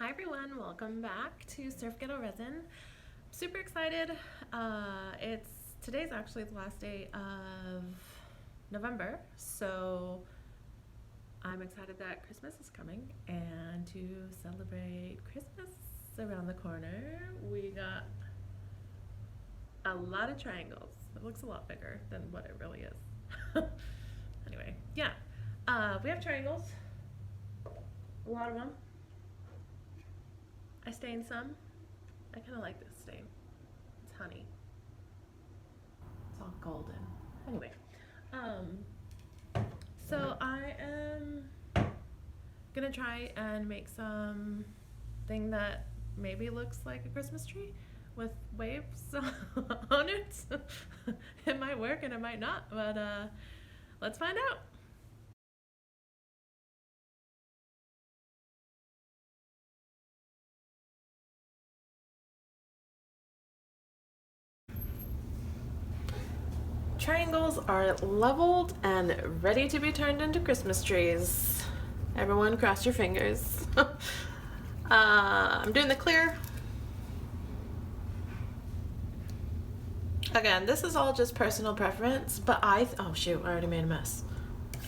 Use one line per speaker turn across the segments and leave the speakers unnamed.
Hi everyone, welcome back to Surf Ghetto Resin. Super excited. Today's actually the last day of November, so I'm excited that Christmas is coming, and to celebrate Christmas around the corner, we got a lot of triangles. It looks a lot bigger than what it really is. Anyway, yeah, we have triangles, a lot of them. I stained some. I kind of like this stain. It's honey. It's all golden. Anyway, so I am gonna try and make something that maybe looks like a Christmas tree with waves on it. It might work and it might not, but let's find out. Triangles are leveled and ready to be turned into Christmas trees. Everyone cross your fingers. I'm doing the clear. Again, this is all just personal preference, but oh shoot, I already made a mess.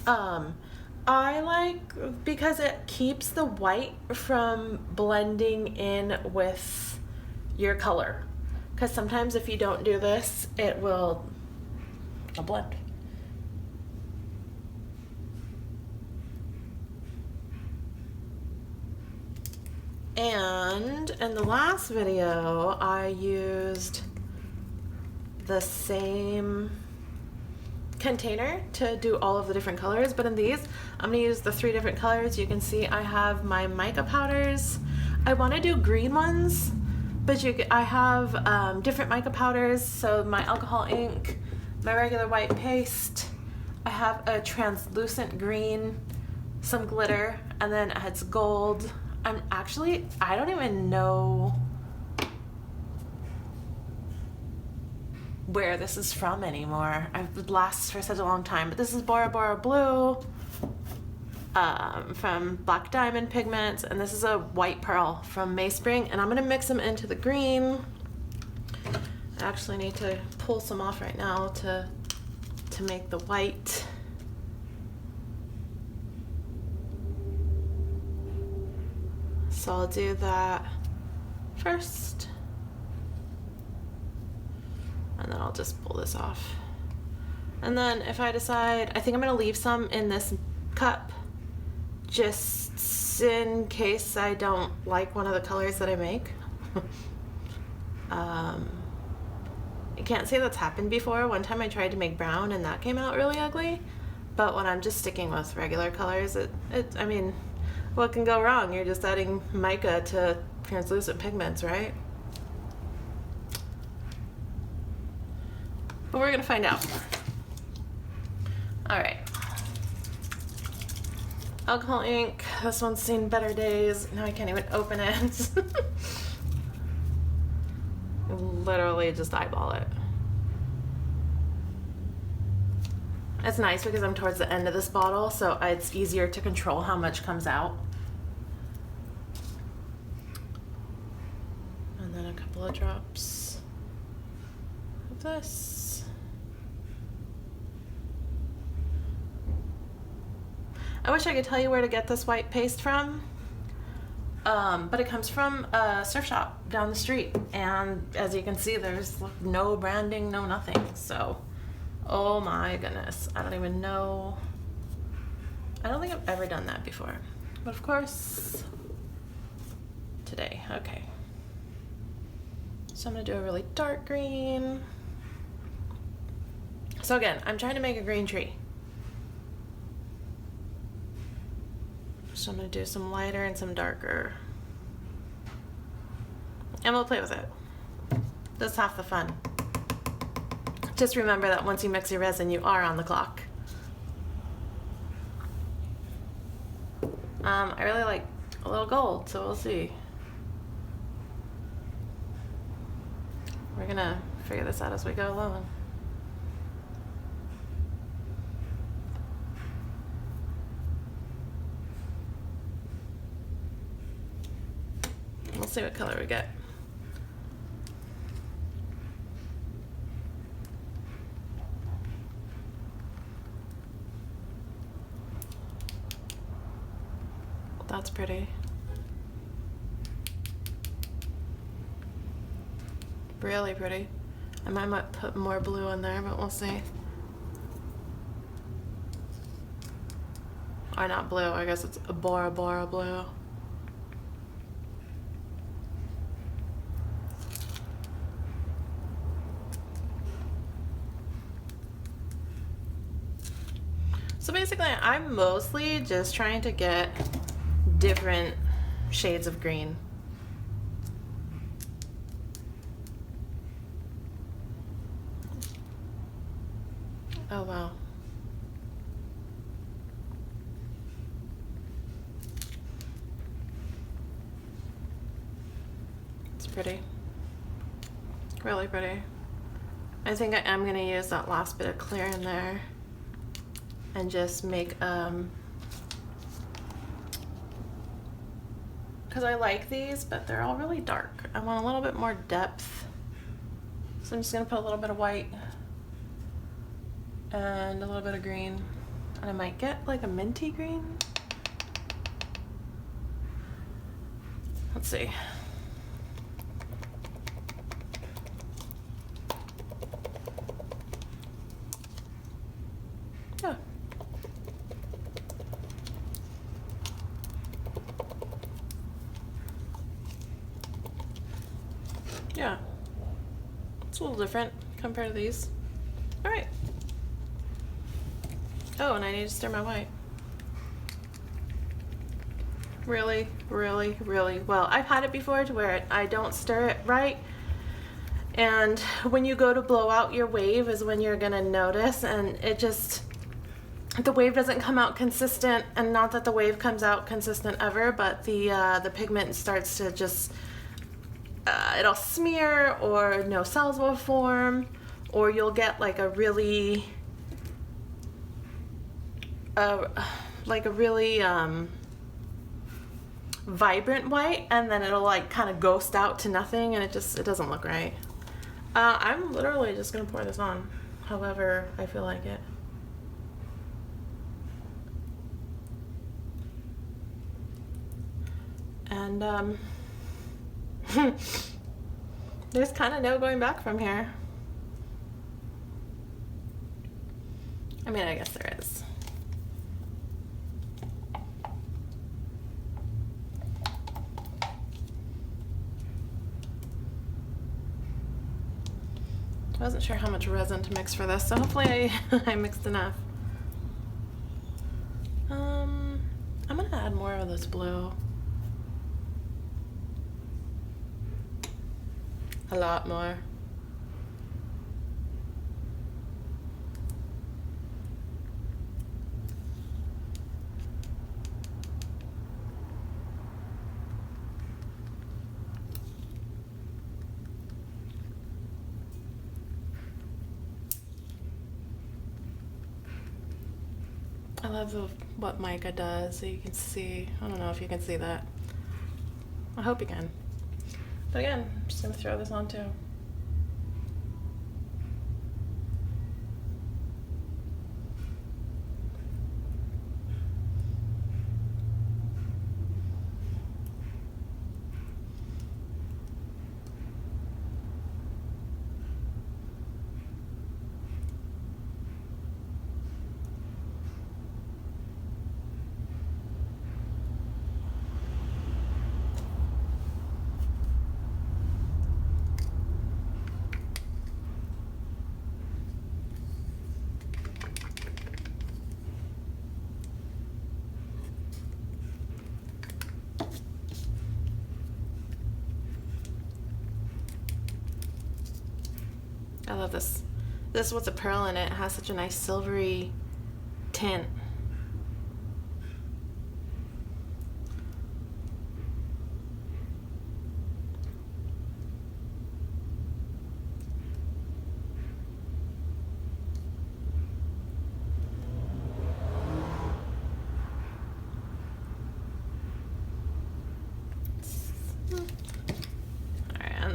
I like, because it keeps the white from blending in with your color. Because sometimes if you don't do this, it will blend. And in the last video, I used the same container to do all of the different colors, but in these, I'm gonna use the 3 different colors. You can see I have my mica powders. I wanna do green ones, but I have different mica powders, so my alcohol ink, my regular white paste, I have a translucent green, some glitter, and then it's gold. I don't even know where this is from anymore. It lasts for such a long time, but this is Bora Bora Blue from Black Diamond Pigments, and this is a White Pearl from Mayspring, and I'm gonna mix them into the green. I actually need to pull some off right now to make the white. So I'll do that first, and then I'll just pull this off. And then if I decide, I think I'm gonna leave some in this cup just in case I don't like one of the colors that I make. I can't say that's happened before. One time I tried to make brown and that came out really ugly, but when I'm just sticking with regular colors, I mean, what can go wrong? You're just adding mica to translucent pigments, right? But we're gonna find out. All right. Alcohol ink. This one's seen better days. Now I can't even open it. Literally just eyeball it. It's nice because I'm towards the end of this bottle, so it's easier to control how much comes out. And then a couple of drops of this. I wish I could tell you where to get this white paste from, but it comes from a surf shop down the street, and as you can see, there's no branding, no nothing, so oh my goodness, I don't even know. I don't think I've ever done that before, but of course, today. Okay. So I'm gonna do a really dark green. So again, I'm trying to make a green tree. So I'm gonna do some lighter and some darker. And we'll play with it. That's half the fun. Just remember that once you mix your resin, you are on the clock. I really like a little gold, so we'll see. We're gonna figure this out as we go along. see what color we get. That's pretty. Really pretty. I might put more blue in there, but we'll see. Or not blue, I guess it's a Bora Bora blue. So basically, I'm mostly just trying to get different shades of green. Oh wow. It's pretty. Really pretty. I think I am gonna use that last bit of clear in there and just make because I like these, but they're all really dark. I want a little bit more depth. So I'm just gonna put a little bit of white and a little bit of green. And I might get like a minty green. Let's see. Yeah. Yeah. It's a little different compared to these. All right. Oh, and I need to stir my white. Really, really, really well. I've had it before to where I don't stir it right. And when you go to blow out your wave is when you're gonna notice, and it just, the wave doesn't come out consistent. And not that the wave comes out consistent ever, but the pigment starts to just, it'll smear, or no cells will form, or you'll get like a really, vibrant white, and then it'll like kind of ghost out to nothing, and it doesn't look right. I'm literally just gonna pour this on however I feel like it. And there's kind of no going back from here. I mean, I guess there is. I wasn't sure how much resin to mix for this, so hopefully I mixed enough. I'm gonna add more of this blue. A lot more. I love what mica does, so you can see. I don't know if you can see that. I hope you can. But again, I'm just gonna throw this on too. I love this. This was a pearl in it. It has such a nice silvery tint.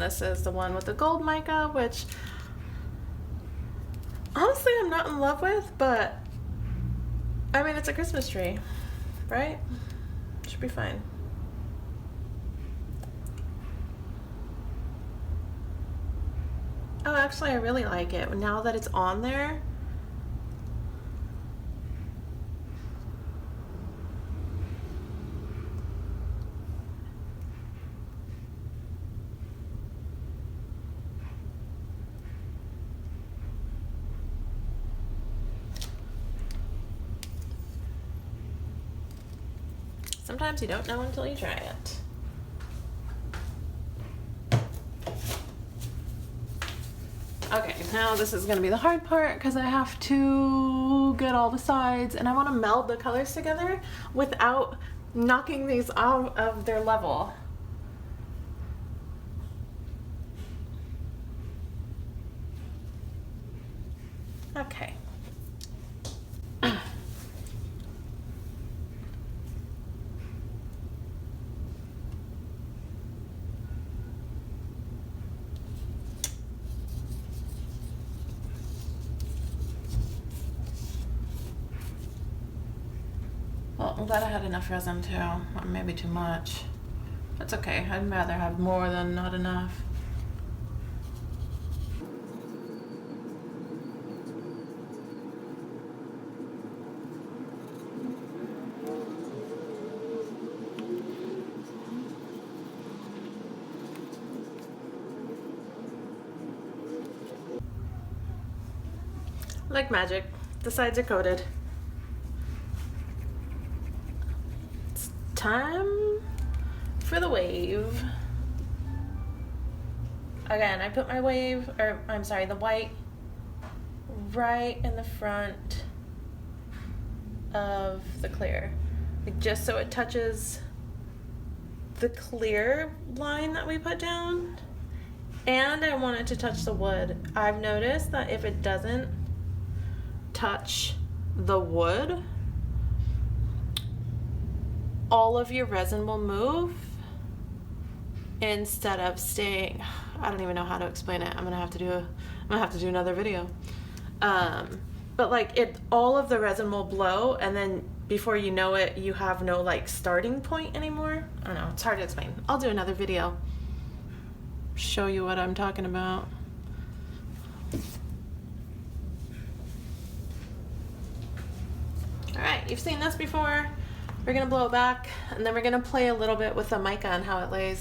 this is the one with the gold mica, which honestly I'm not in love with, but I mean, it's a Christmas tree, right? Should be fine. Oh, actually, I really like it. Now that it's on there, sometimes you don't know until you try it. Okay, now this is gonna be the hard part because I have to get all the sides and I want to meld the colors together without knocking these out of their level. Okay. Well, I'm glad I had enough resin too, or maybe too much. That's okay, I'd rather have more than not enough. Like magic, the sides are coated. It's time for the wave. Again, I put my wave, or I'm sorry, the white right in the front of the clear. Like just so it touches the clear line that we put down. And I want it to touch the wood. I've noticed that if it doesn't touch the wood, all of your resin will move instead of staying. I don't even know how to explain it. I'm gonna have to do another video. But like all of the resin will blow, and then before you know it, you have no like starting point anymore. I don't know. It's hard to explain. I'll do another video. Show you what I'm talking about. Alright, you've seen this before. We're gonna blow it back, and then we're gonna play a little bit with the mica and how it lays.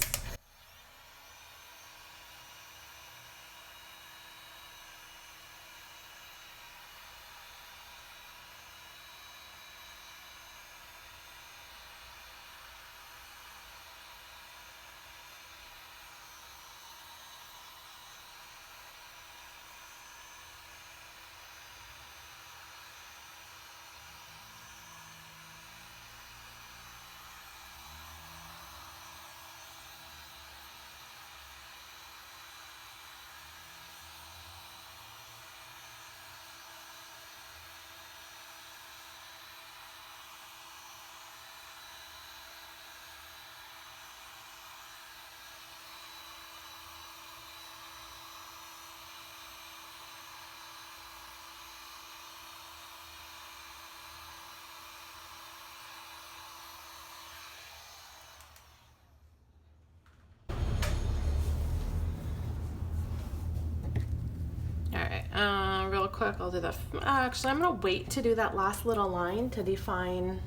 Real quick, I'll do that. Actually, I'm gonna wait to do that last little line to define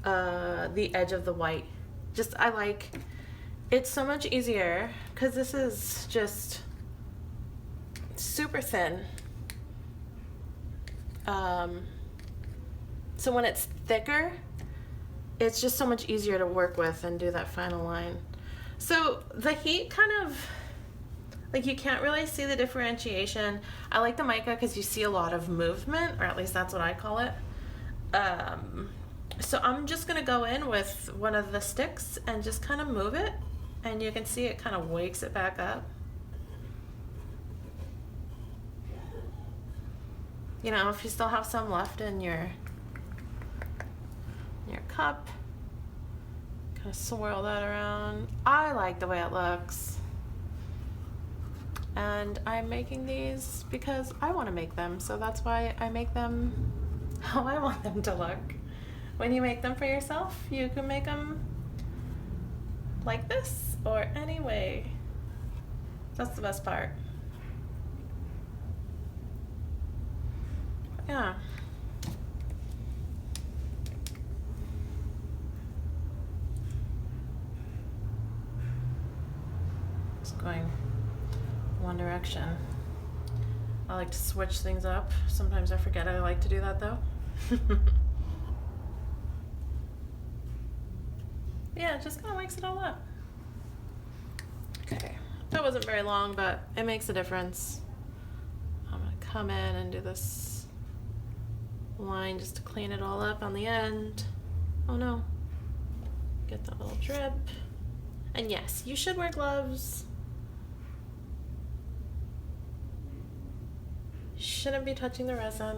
the edge of the white. It's so much easier because this is just super thin. So when it's thicker, it's just so much easier to work with and do that final line. So the heat kind of, like, you can't really see the differentiation. I like the mica because you see a lot of movement, or at least that's what I call it. So I'm just gonna go in with one of the sticks and just kind of move it, and you can see it kind of wakes it back up. You know, if you still have some left in your cup, kind of swirl that around. I like the way it looks. And I'm making these because I want to make them, so that's why I make them how I want them to look. When you make them for yourself, you can make them like this or any way. That's the best part. Yeah. Just going one direction. I like to switch things up. Sometimes I forget I like to do that though. Yeah, it just kind of wakes it all up. Okay, that wasn't very long, but it makes a difference. I'm gonna come in and do this line just to clean it all up on the end. Oh no. Get that little drip. And yes, you should wear gloves. Shouldn't be touching the resin.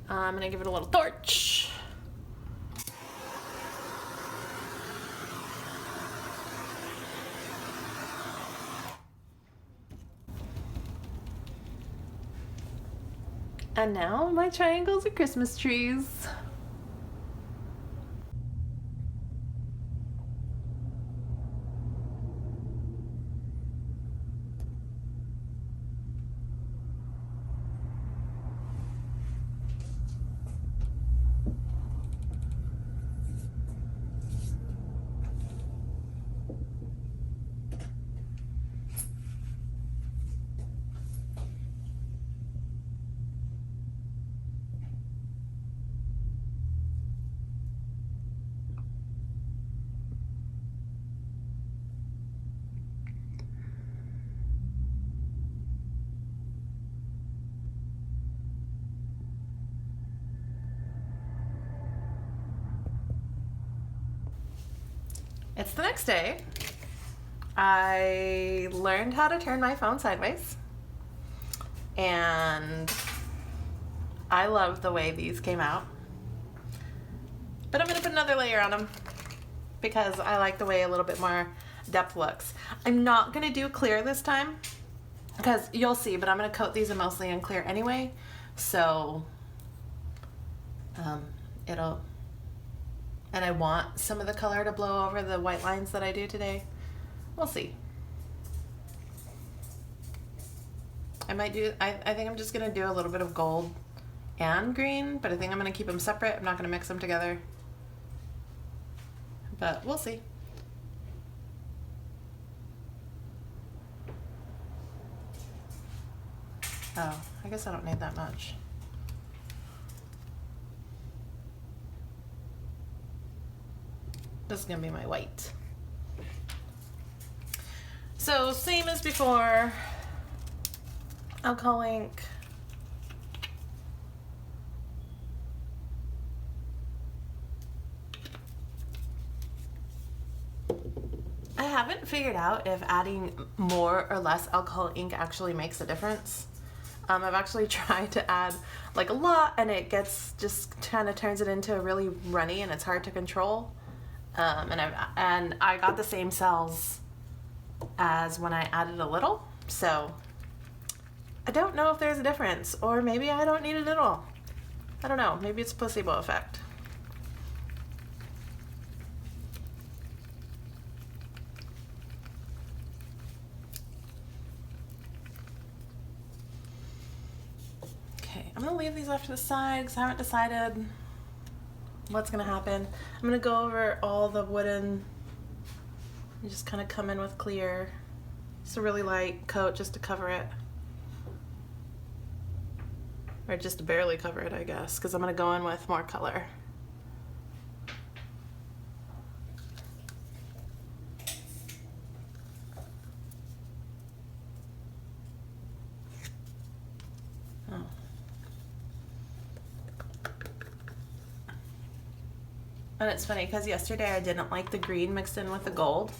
I'm gonna give it a little torch. And now my triangles are Christmas trees. It's the next day. I learned how to turn my phone sideways, and I love the way these came out. But I'm gonna put another layer on them because I like the way a little bit more depth looks. I'm not gonna do clear this time because you'll see, but I'm gonna coat these mostly in clear anyway, so and I want some of the color to blow over the white lines that I do today. We'll see. I think I'm just gonna do a little bit of gold and green, but I think I'm gonna keep them separate. I'm not gonna mix them together, but we'll see. Oh, I guess I don't need that much. This is gonna be my white. So same as before, alcohol ink. I haven't figured out if adding more or less alcohol ink actually makes a difference. I've actually tried to add like a lot and it gets just kind of turns it into really runny and it's hard to control. And I got the same cells as when I added a little, so I don't know if there's a difference, or maybe I don't need it at all. I don't know, maybe it's a placebo effect. Okay, I'm gonna leave these off to the side because I haven't decided what's gonna happen. I'm gonna go over all the wooden and just kind of come in with clear. It's a really light coat just to cover it. Or just to barely cover it, I guess, because I'm gonna go in with more color. Oh. And it's funny because yesterday I didn't like the green mixed in with the gold,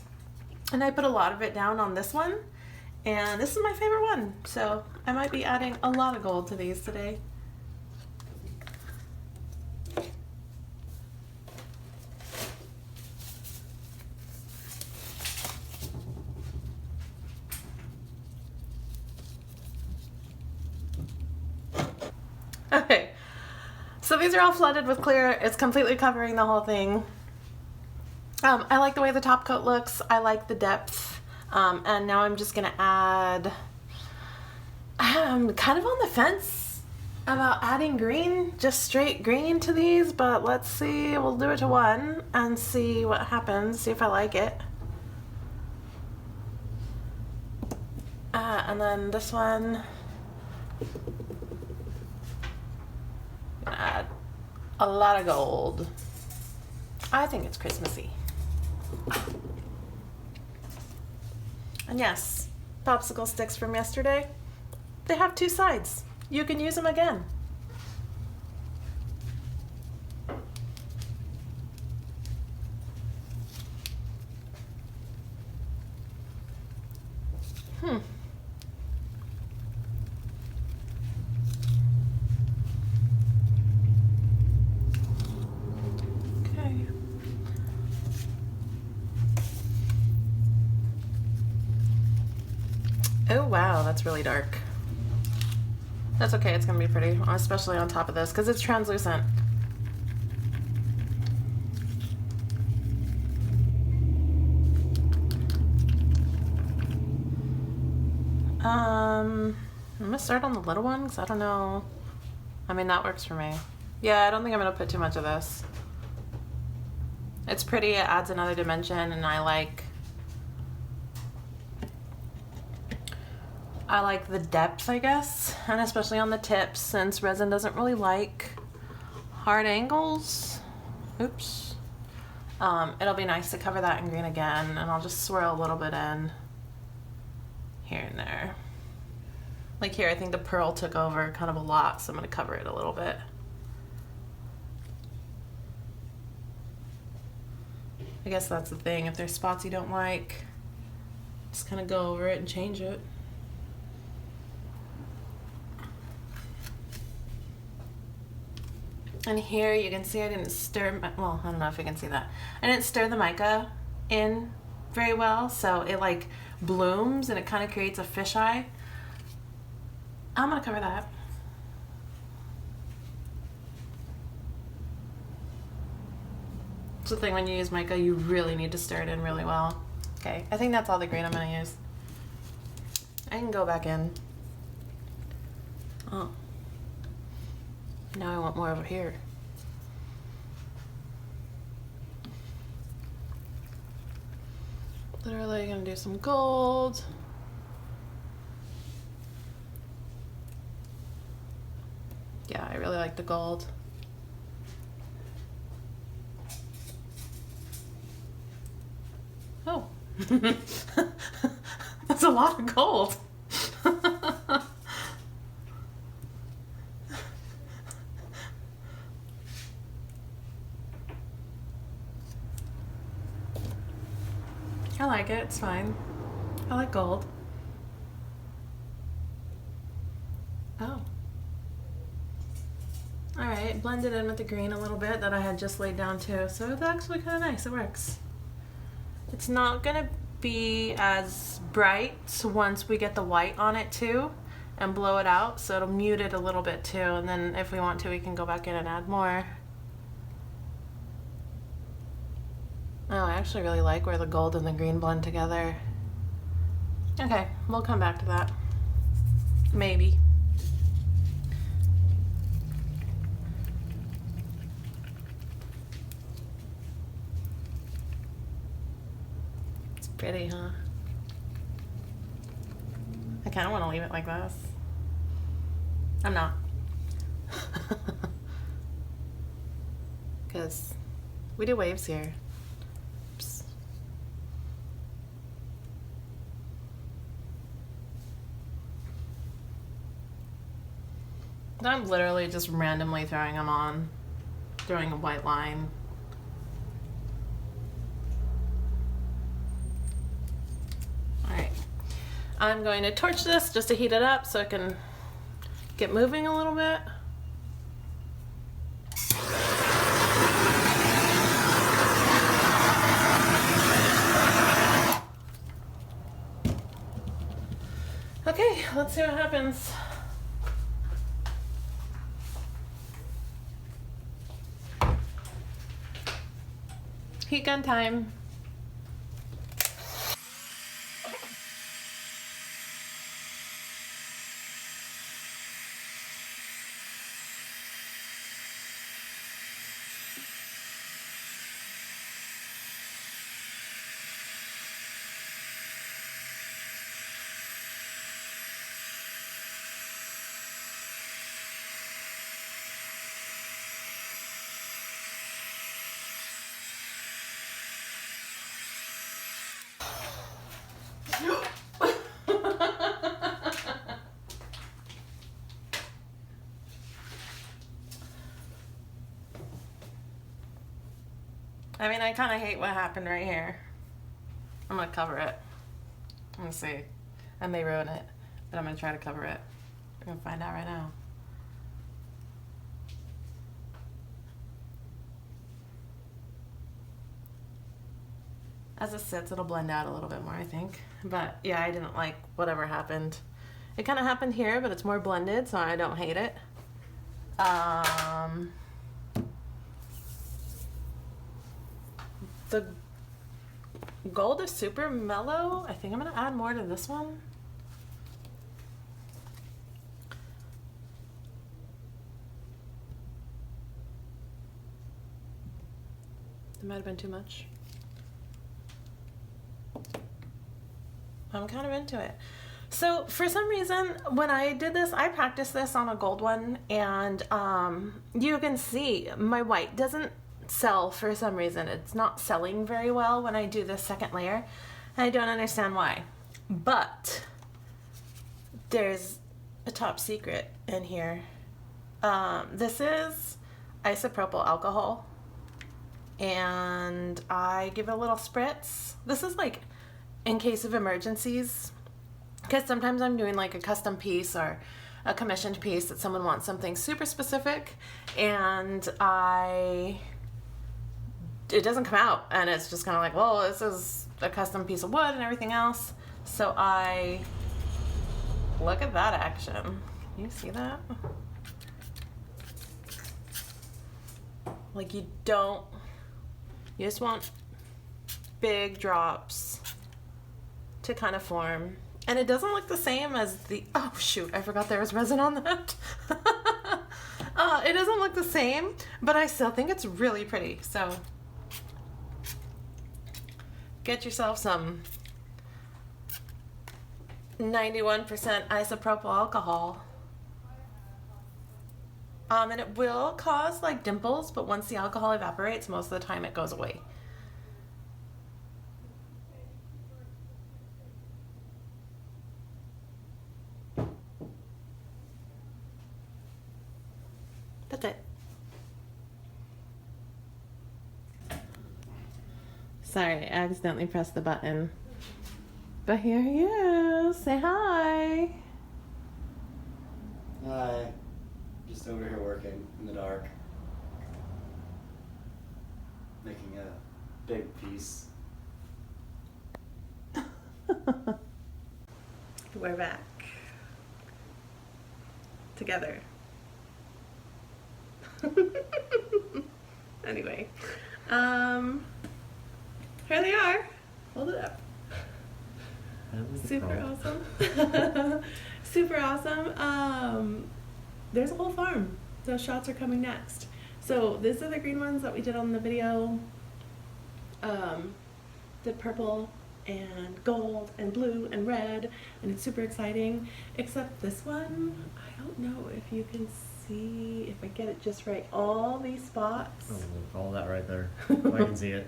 and I put a lot of it down on this one, and this is my favorite one, so I might be adding a lot of gold to these today. So these are all flooded with clear. It's completely covering the whole thing. I like the way the top coat looks. I like the depth. And now I'm just gonna add, I'm kind of on the fence about adding green, just straight green to these, but let's see. We'll do it to one and see what happens, see if I like it. And then this one, I'm gonna add a lot of gold. I think it's Christmassy. And yes, popsicle sticks from yesterday, they have two sides. You can use them again. Okay. Oh wow, that's really dark. That's okay, it's gonna be pretty, especially on top of this, because it's translucent. I'm gonna start on the little one, because I don't know. I mean, that works for me. Yeah, I don't think I'm gonna put too much of this. It's pretty, it adds another dimension, and I like the depth, I guess, and especially on the tips, since resin doesn't really like hard angles. Oops. It'll be nice to cover that in green again, and I'll just swirl a little bit in here and there. Like here, I think the pearl took over kind of a lot, so I'm gonna cover it a little bit. I guess that's the thing, if there's spots you don't like, just kind of go over it and change it. And here you can see I didn't stir, well, I don't know if you can see that. I didn't stir the mica in very well, so it like blooms and it kind of creates a fisheye. I'm gonna cover that. It's the thing when you use mica, you really need to stir it in really well. Okay, I think that's all the green I'm gonna use. I can go back in. Oh. Now I want more over here. Literally gonna do some gold. Yeah, I really like the gold. Oh. That's a lot of gold. I like it, it's fine. I like gold. Oh. Alright, blend it in with the green a little bit that I had just laid down too. So it's actually kind of nice, it works. It's not gonna be as bright once we get the white on it too and blow it out, so it'll mute it a little bit too, and then if we want to we can go back in and add more. Oh, I actually really like where the gold and the green blend together. Okay, we'll come back to that. Maybe. It's pretty, huh? I kind of want to leave it like this. I'm not. Because we do waves here. I'm literally just randomly throwing them on, throwing a white line. Alright, I'm going to torch this just to heat it up so it can get moving a little bit. Okay, let's see what happens. Heat gun time. I mean, I kind of hate what happened right here. I'm gonna cover it. I'm gonna see. I may ruin it, but I'm gonna try to cover it. We're gonna find out right now. As it sits, it'll blend out a little bit more, I think. But yeah, I didn't like whatever happened. It kind of happened here, but it's more blended, so I don't hate it. The gold is super mellow. I think I'm gonna add more to this one. It might have been too much. I'm kind of into it. So for some reason, when I did this, I practiced this on a gold one, and you can see my white doesn't sell for some reason. It's not selling very well when I do this second layer. And I don't understand why. But there's a top secret in here. This is isopropyl alcohol, and I give it a little spritz. This is like in case of emergencies, because sometimes I'm doing like a custom piece or a commissioned piece that someone wants something super specific, and it doesn't come out, and it's just kind of like, well, this is a custom piece of wood and everything else. So I look at that action. Can you see that? Like, you just want big drops to kind of form. And it doesn't look the same as the, oh shoot, I forgot there was resin on that. It doesn't look the same, but I still think it's really pretty. So get yourself some 91% isopropyl alcohol. And it will cause like dimples, but once the alcohol evaporates, most of the time it goes away. That's it. Sorry, I accidentally pressed the button. But here he is. Say hi.
Hi. Just over here working in the dark. Making a big piece.
We're back. Together. Anyway. Here they are. Hold it up. Super awesome. Super awesome. There's a whole farm. Those shots are coming next. So these are the green ones that we did on the video. The purple and gold and blue and red, and it's super exciting. Except this one, I don't know if you can see, if I get it just right. All these spots.
Oh, all that right there. I can see it.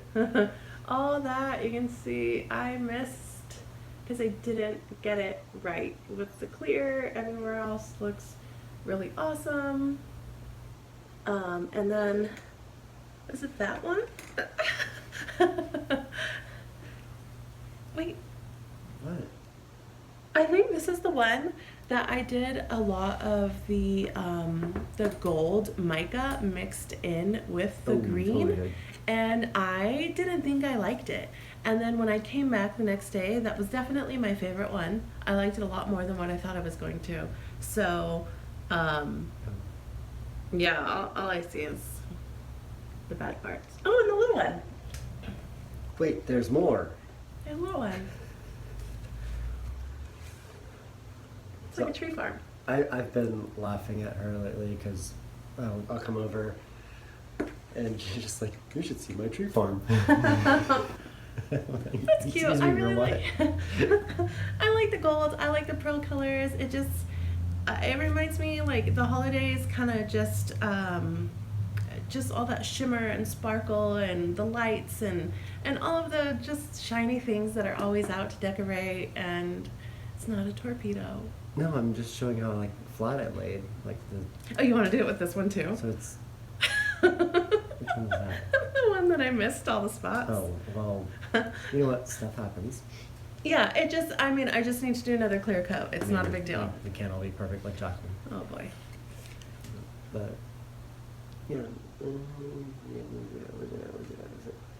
All that you can see, I missed because I didn't get it right with the clear. Everywhere else looks really awesome. And then, is it that one? Wait.
What?
I think this is the one that I did a lot of the gold mica mixed in with the green,
totally.
and I didn't think I liked it. And then when I came back the next day, that was definitely my favorite one. I liked it a lot more than what I thought I was going to. So, yeah, all I see is the bad parts. Oh, and the little one.
Wait, there's more.
A little one. It's like a tree farm.
I've been laughing at her lately because I'll come over and she's just like, you should see my tree farm.
That's cute. I really like I like the gold. I like the pearl colors. It just it reminds me like the holidays, kind of just all that shimmer and sparkle and the lights and all of the just shiny things that are always out to decorate. And it's not a torpedo.
No, I'm just showing how like flat I laid, like the.
Oh, you want to do it with this one too?
So it's. Which one was that?
The one that I missed all the spots.
Oh well, you know what? Stuff happens.
Yeah, it just. I mean, I just need to do another clear coat. It's not a big deal.
It can't all be perfect like Jacqueline.
Oh boy.
But. Yeah.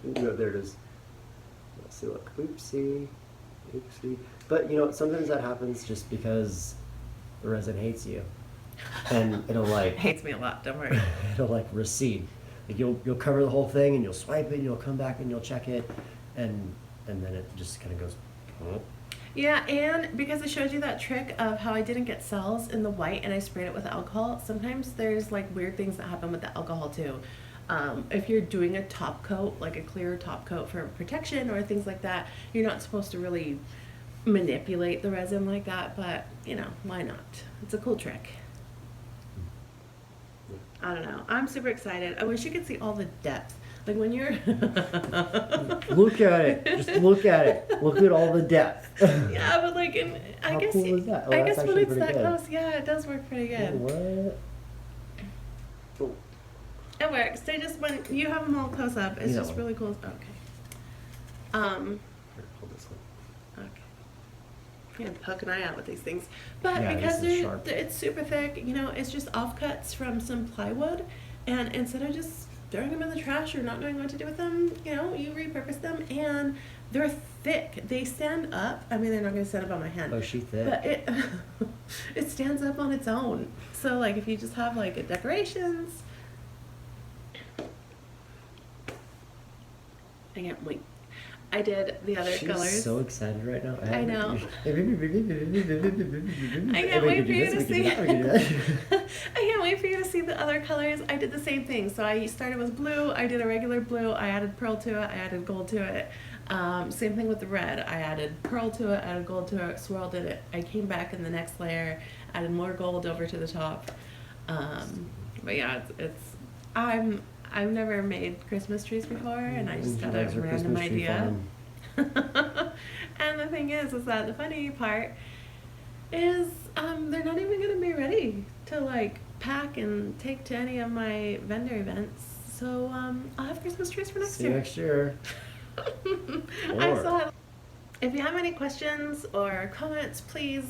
There it is. Let's see. Look. Oopsie. Oopsie. But you know, sometimes that happens just because the resin hates you, and it'll like
Hates me a lot. Don't worry.
it'll like recede. Like you'll cover the whole thing and you'll swipe it and you'll come back and you'll check it, and then it just kind of goes.
Yeah, and because I showed you that trick of how I didn't get cells in the white and I sprayed it with alcohol, sometimes there's like weird things that happen with the alcohol too. If you're doing a top coat, like a clear top coat for protection or things like that, you're not supposed to really manipulate the resin like that, but you know, why not? It's a cool trick. I don't know. I'm super excited. I wish you could see all the depth. Like when you're
Look at it. Just look at it. Look at all the depth.
Yeah, but like I
How
guess
cool is that? Oh,
I
that's
guess when
actually
it's
pretty
that
good.
close, yeah, it does work pretty good.
What? Oh.
It works. They just when you have them all close up, it's
You
just
know.
really cool. Okay.
Here, hold this one.
Okay. I'm gonna poke an eye out with these things, but
Yeah,
because
this is sharp.
it's super thick, you know, it's just offcuts from some plywood, and instead of just throwing them in the trash or not knowing what to do with them, you know, you repurpose them, and they're thick. They stand up. I mean, they're not gonna stand up on my hand.
Oh, she thick.
But it it stands up on its own. So like if you just have like a decorations. I can't wait. I did the other
She's
colors.
so excited right now.
I know.
I
I can't wait for you to see. I can't wait for you to see the other colors. I did the same thing. So I started with blue. I did a regular blue. I added pearl to it. I added gold to it. Same thing with the red. I added pearl to it. Added gold to it. Swirled it. I came back in the next layer. Added more gold over to the top. But yeah, it's I've never made Christmas trees before, and I just got a random idea. And the thing is that the funny part is they're not even gonna be ready to like pack and take to any of my vendor events. So I'll have Christmas trees for next
See
year.
you next year.
I saw it. If you have any questions or comments, please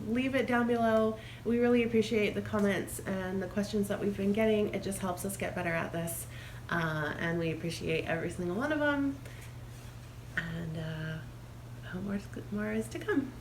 leave it down below. We really appreciate the comments and the questions that we've been getting. It just helps us get better at this. And we appreciate every single one of them. And I hope more is to come.